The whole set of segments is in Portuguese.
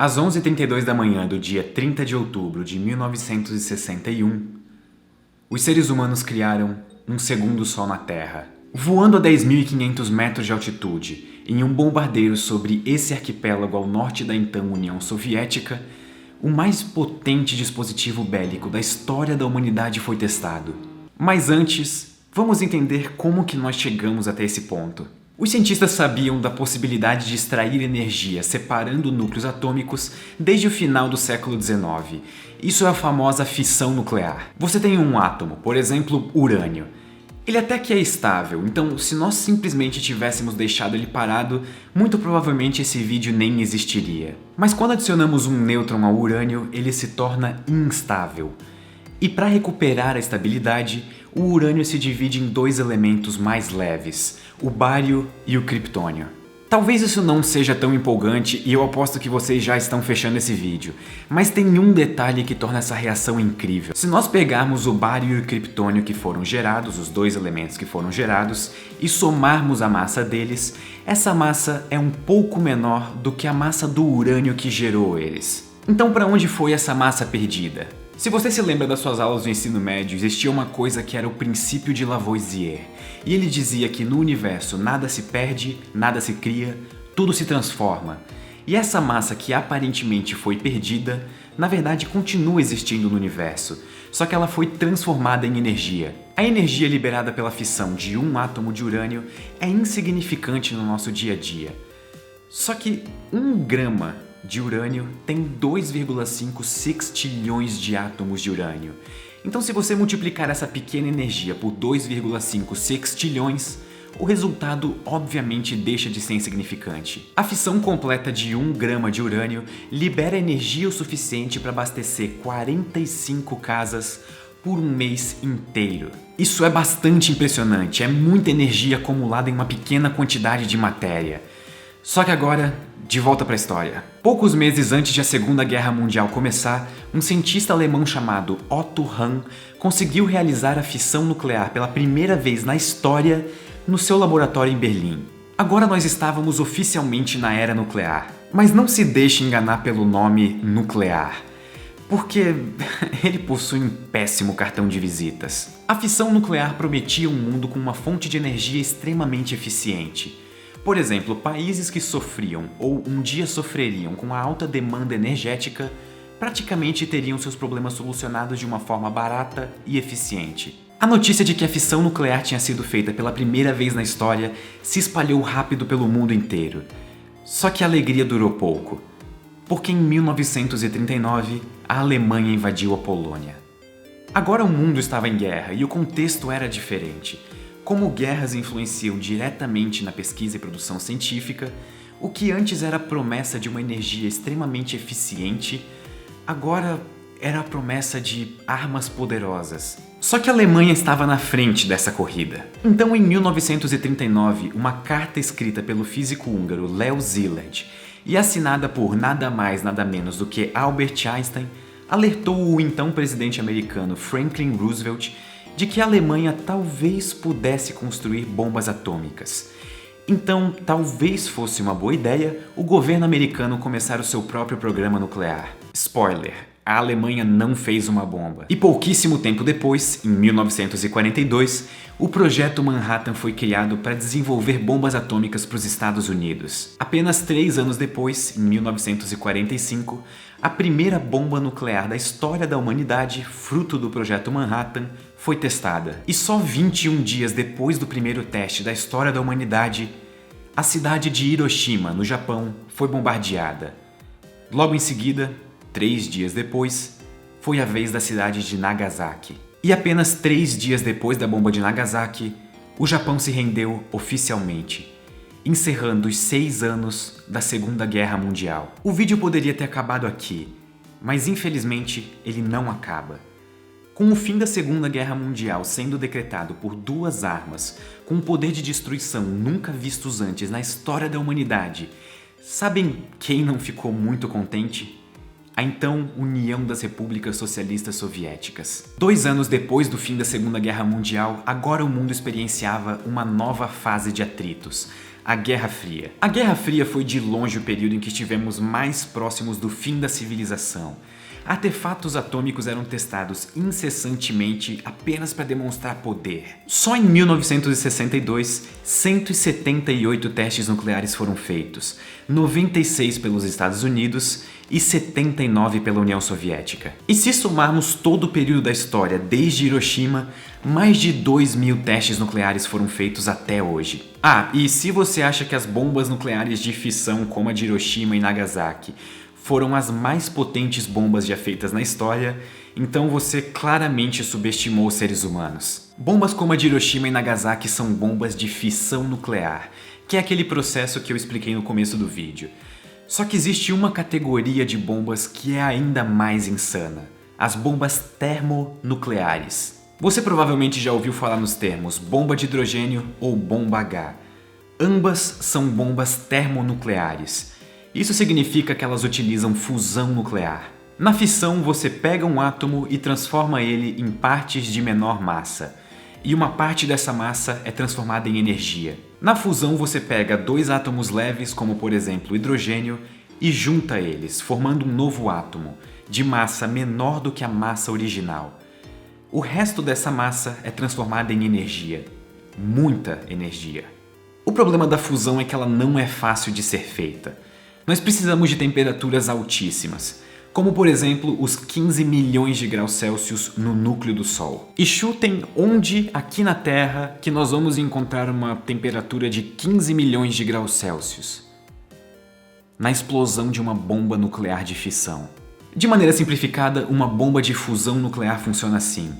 Às 11h32 da manhã do dia 30 de outubro de 1961, os seres humanos criaram um segundo Sol na Terra. Voando a 10.500 metros de altitude, em um bombardeiro sobre esse arquipélago ao norte da então União Soviética, o mais potente dispositivo bélico da história da humanidade foi testado. Mas antes, vamos entender como que nós chegamos até esse ponto. Os cientistas sabiam da possibilidade de extrair energia separando núcleos atômicos desde o final do século XIX. Isso é a famosa fissão nuclear. Você tem um átomo, por exemplo, urânio. Ele até que é estável, então se nós simplesmente tivéssemos deixado ele parado, muito provavelmente esse vídeo nem existiria. Mas quando adicionamos um nêutron ao urânio, ele se torna instável. E para recuperar a estabilidade, o urânio se divide em dois elementos mais leves, o bário e o criptônio. Talvez isso não seja tão empolgante e eu aposto que vocês já estão fechando esse vídeo, mas tem um detalhe que torna essa reação incrível. Se nós pegarmos o bário e o criptônio que foram gerados, os dois elementos que foram gerados, e somarmos a massa deles, essa massa é um pouco menor do que a massa do urânio que gerou eles. Então para onde foi essa massa perdida? Se você se lembra das suas aulas do ensino médio, existia uma coisa que era o princípio de Lavoisier. E ele dizia que no universo nada se perde, nada se cria, tudo se transforma. E essa massa que aparentemente foi perdida, na verdade continua existindo no universo, só que ela foi transformada em energia. A energia liberada pela fissão de um átomo de urânio é insignificante no nosso dia a dia. Só que 1 grama de urânio tem 2,5 sextilhões de átomos de urânio. Então se você multiplicar essa pequena energia por 2,5 sextilhões, o resultado obviamente deixa de ser insignificante. A fissão completa de 1 grama de urânio libera energia o suficiente para abastecer 45 casas por um mês inteiro. Isso é bastante impressionante, é muita energia acumulada em uma pequena quantidade de matéria. Só que agora, de volta para a história. Poucos meses antes de a Segunda Guerra Mundial começar, um cientista alemão chamado Otto Hahn conseguiu realizar a fissão nuclear pela primeira vez na história no seu laboratório em Berlim. Agora nós estávamos oficialmente na era nuclear. Mas não se deixe enganar pelo nome nuclear, porque ele possui um péssimo cartão de visitas. A fissão nuclear prometia um mundo com uma fonte de energia extremamente eficiente. Por exemplo, países que sofriam ou um dia sofreriam com a alta demanda energética praticamente teriam seus problemas solucionados de uma forma barata e eficiente. A notícia de que a fissão nuclear tinha sido feita pela primeira vez na história se espalhou rápido pelo mundo inteiro. Só que a alegria durou pouco, porque em 1939 a Alemanha invadiu a Polônia. Agora o mundo estava em guerra e o contexto era diferente. Como guerras influenciam diretamente na pesquisa e produção científica, o que antes era a promessa de uma energia extremamente eficiente, agora era a promessa de armas poderosas. Só que a Alemanha estava na frente dessa corrida. Então, em 1939, uma carta escrita pelo físico húngaro Leo Szilard e assinada por nada mais nada menos do que Albert Einstein, alertou o então presidente americano Franklin Roosevelt de que a Alemanha talvez pudesse construir bombas atômicas. Então, talvez fosse uma boa ideia o governo americano começar o seu próprio programa nuclear. Spoiler, a Alemanha não fez uma bomba. E pouquíssimo tempo depois, em 1942, o Projeto Manhattan foi criado para desenvolver bombas atômicas para os Estados Unidos. Apenas 3 anos depois, em 1945, a primeira bomba nuclear da história da humanidade, fruto do Projeto Manhattan, foi testada. E só 21 dias depois do primeiro teste da história da humanidade, a cidade de Hiroshima, no Japão, foi bombardeada. Logo em seguida, 3 dias depois, foi a vez da cidade de Nagasaki. E apenas 3 dias depois da bomba de Nagasaki, o Japão se rendeu oficialmente, encerrando os 6 anos da Segunda Guerra Mundial. O vídeo poderia ter acabado aqui, mas infelizmente ele não acaba. Com o fim da Segunda Guerra Mundial sendo decretado por 2 armas com um poder de destruição nunca vistos antes na história da humanidade, sabem quem não ficou muito contente? A então União das Repúblicas Socialistas Soviéticas. 2 anos depois do fim da Segunda Guerra Mundial, agora o mundo experienciava uma nova fase de atritos, a Guerra Fria. A Guerra Fria foi de longe o período em que estivemos mais próximos do fim da civilização. Artefatos atômicos eram testados incessantemente apenas para demonstrar poder. Só em 1962, 178 testes nucleares foram feitos, 96 pelos Estados Unidos e 79 pela União Soviética. E se somarmos todo o período da história desde Hiroshima, mais de 2.000 testes nucleares foram feitos até hoje. E se você acha que as bombas nucleares de fissão como a de Hiroshima e Nagasaki foram as mais potentes bombas já feitas na história, então você claramente subestimou os seres humanos. Bombas como a de Hiroshima e Nagasaki são bombas de fissão nuclear, que é aquele processo que eu expliquei no começo do vídeo. Só que existe uma categoria de bombas que é ainda mais insana: as bombas termonucleares. Você provavelmente já ouviu falar nos termos bomba de hidrogênio ou bomba H. Ambas são bombas termonucleares. Isso significa que elas utilizam fusão nuclear. Na fissão, você pega um átomo e transforma ele em partes de menor massa, e uma parte dessa massa é transformada em energia. Na fusão, você pega dois átomos leves, como por exemplo o hidrogênio, e junta eles, formando um novo átomo, de massa menor do que a massa original. O resto dessa massa é transformada em energia. Muita energia. O problema da fusão é que ela não é fácil de ser feita. Nós precisamos de temperaturas altíssimas, como por exemplo os 15 milhões de graus Celsius no núcleo do Sol. E chutem onde aqui na Terra que nós vamos encontrar uma temperatura de 15 milhões de graus Celsius. Na explosão de uma bomba nuclear de fissão. De maneira simplificada, uma bomba de fusão nuclear funciona assim.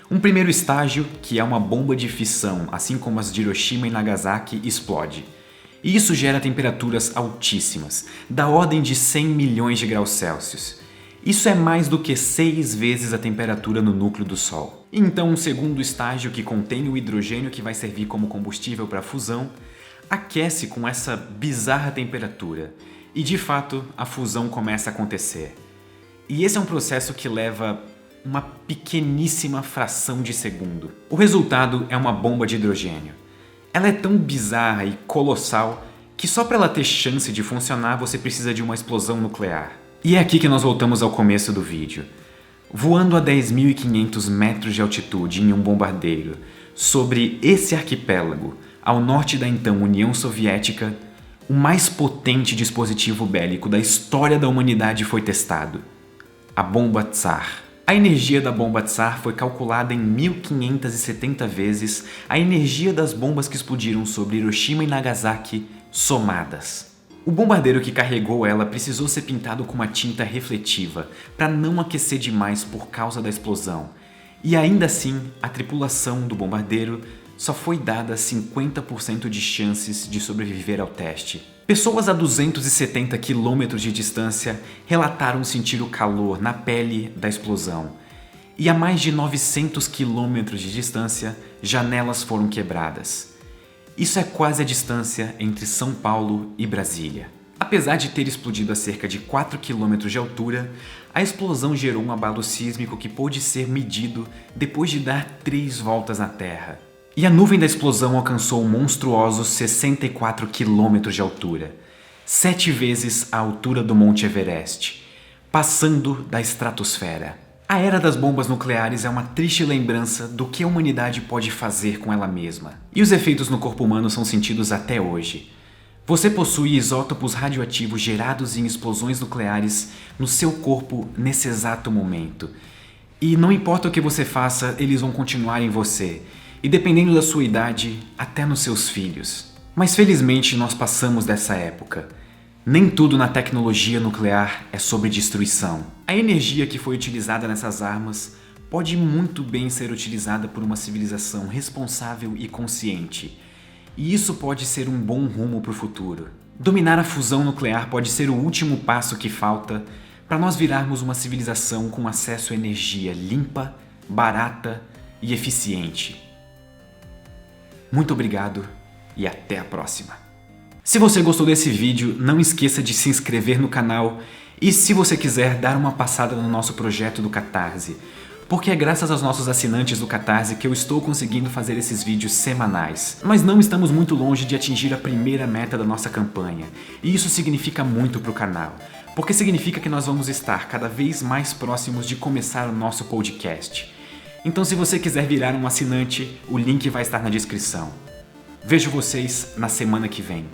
Um primeiro estágio, que é uma bomba de fissão, assim como as de Hiroshima e Nagasaki, explode. E isso gera temperaturas altíssimas, da ordem de 100 milhões de graus Celsius. Isso é mais do que 6 vezes a temperatura no núcleo do Sol. Então, um segundo estágio, que contém o hidrogênio que vai servir como combustível para a fusão, aquece com essa bizarra temperatura. E de fato, a fusão começa a acontecer. E esse é um processo que leva uma pequeníssima fração de segundo. O resultado é uma bomba de hidrogênio. Ela é tão bizarra e colossal que só para ela ter chance de funcionar você precisa de uma explosão nuclear. E é aqui que nós voltamos ao começo do vídeo. Voando a 10.500 metros de altitude em um bombardeiro sobre esse arquipélago, ao norte da então União Soviética, o mais potente dispositivo bélico da história da humanidade foi testado: a bomba Tsar. A energia da bomba Tsar foi calculada em 1570 vezes a energia das bombas que explodiram sobre Hiroshima e Nagasaki somadas. O bombardeiro que carregou ela precisou ser pintado com uma tinta refletiva para não aquecer demais por causa da explosão. E ainda assim, a tripulação do bombardeiro só foi dada 50% de chances de sobreviver ao teste. Pessoas a 270 km de distância relataram sentir o calor na pele da explosão. E a mais de 900 km de distância, janelas foram quebradas. Isso é quase a distância entre São Paulo e Brasília. Apesar de ter explodido a cerca de 4 km de altura, a explosão gerou um abalo sísmico que pôde ser medido depois de dar 3 voltas na Terra. E a nuvem da explosão alcançou monstruosos 64 km de altura, 7 vezes a altura do Monte Everest, passando da estratosfera. A era das bombas nucleares é uma triste lembrança do que a humanidade pode fazer com ela mesma. E os efeitos no corpo humano são sentidos até hoje. Você possui isótopos radioativos gerados em explosões nucleares no seu corpo nesse exato momento. E não importa o que você faça, eles vão continuar em você. E dependendo da sua idade, até nos seus filhos. Mas felizmente nós passamos dessa época. Nem tudo na tecnologia nuclear é sobre destruição. A energia que foi utilizada nessas armas pode muito bem ser utilizada por uma civilização responsável e consciente. E isso pode ser um bom rumo para o futuro. Dominar a fusão nuclear pode ser o último passo que falta para nós virarmos uma civilização com acesso a energia limpa, barata e eficiente. Muito obrigado e até a próxima. Se você gostou desse vídeo, não esqueça de se inscrever no canal e se você quiser dar uma passada no nosso projeto do Catarse, porque é graças aos nossos assinantes do Catarse que eu estou conseguindo fazer esses vídeos semanais. Mas não estamos muito longe de atingir a primeira meta da nossa campanha, e isso significa muito para o canal, porque significa que nós vamos estar cada vez mais próximos de começar o nosso podcast. Então, se você quiser virar um assinante, o link vai estar na descrição. Vejo vocês na semana que vem.